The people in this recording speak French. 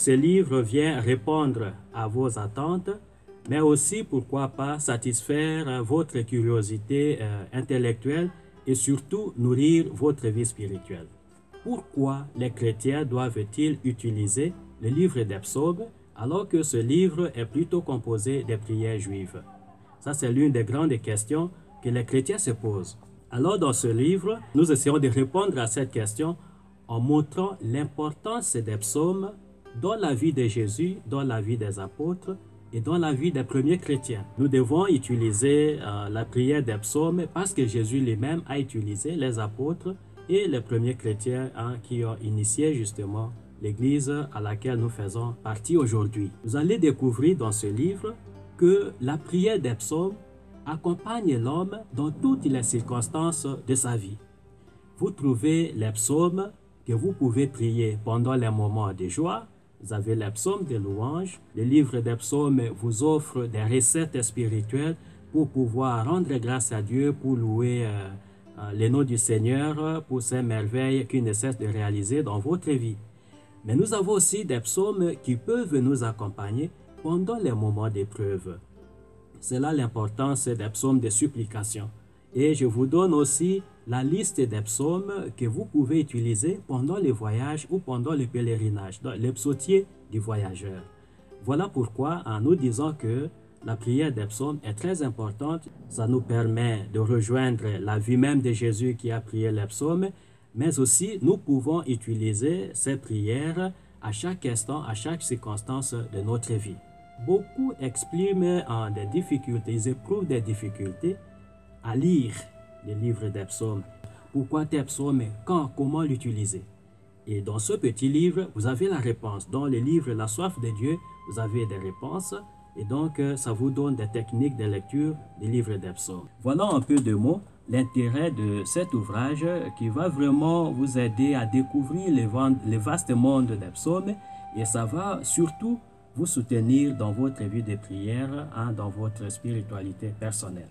ce livre vient répondre à vos attentes, mais aussi, pourquoi pas, satisfaire votre curiosité intellectuelle et surtout nourrir votre vie spirituelle. Pourquoi les chrétiens doivent-ils utiliser le livre des psaumes alors que ce livre est plutôt composé des prières juives? Ça, c'est l'une des grandes questions que les chrétiens se posent. Alors, dans ce livre, nous essayons de répondre à cette question en montrant l'importance des psaumes dans la vie de Jésus, dans la vie des apôtres et dans la vie des premiers chrétiens. Nous devons utiliser la prière des psaumes parce que Jésus lui-même a utilisé les apôtres et les premiers chrétiens qui ont initié justement l'Église à laquelle nous faisons partie aujourd'hui. Vous allez découvrir dans ce livre que la prière des psaumes accompagne l'homme dans toutes les circonstances de sa vie. Vous trouvez les psaumes que vous pouvez prier pendant les moments de joie. Vous avez les psaumes de louange. Le livre des psaumes vous offre des recettes spirituelles pour pouvoir rendre grâce à Dieu, pour louer le nom du Seigneur, pour ces merveilles qu'il ne cesse de réaliser dans votre vie. Mais nous avons aussi des psaumes qui peuvent nous accompagner pendant les moments d'épreuve. C'est là l'importance des psaumes de supplication. Et je vous donne aussi la liste des psaumes que vous pouvez utiliser pendant les voyages ou pendant le pèlerinage, le psautier du voyageur. Voilà pourquoi nous disons que la prière des psaumes est très importante. Ça nous permet de rejoindre la vie même de Jésus qui a prié les psaumes, mais aussi nous pouvons utiliser ces prières à chaque instant, à chaque circonstance de notre vie. Beaucoup expriment des difficultés, ils éprouvent des difficultés à lire le livre des psaumes. Pourquoi tes psaumes? Quand? Comment l'utiliser? Et dans ce petit livre, vous avez la réponse. Dans le livre La soif de Dieu, vous avez des réponses. Et donc, ça vous donne des techniques de lecture du livre des psaumes. Voilà un peu de mots, l'intérêt de cet ouvrage qui va vraiment vous aider à découvrir le vaste monde des psaumes. Et ça va surtout vous soutenir dans votre vie de prière, dans votre spiritualité personnelle.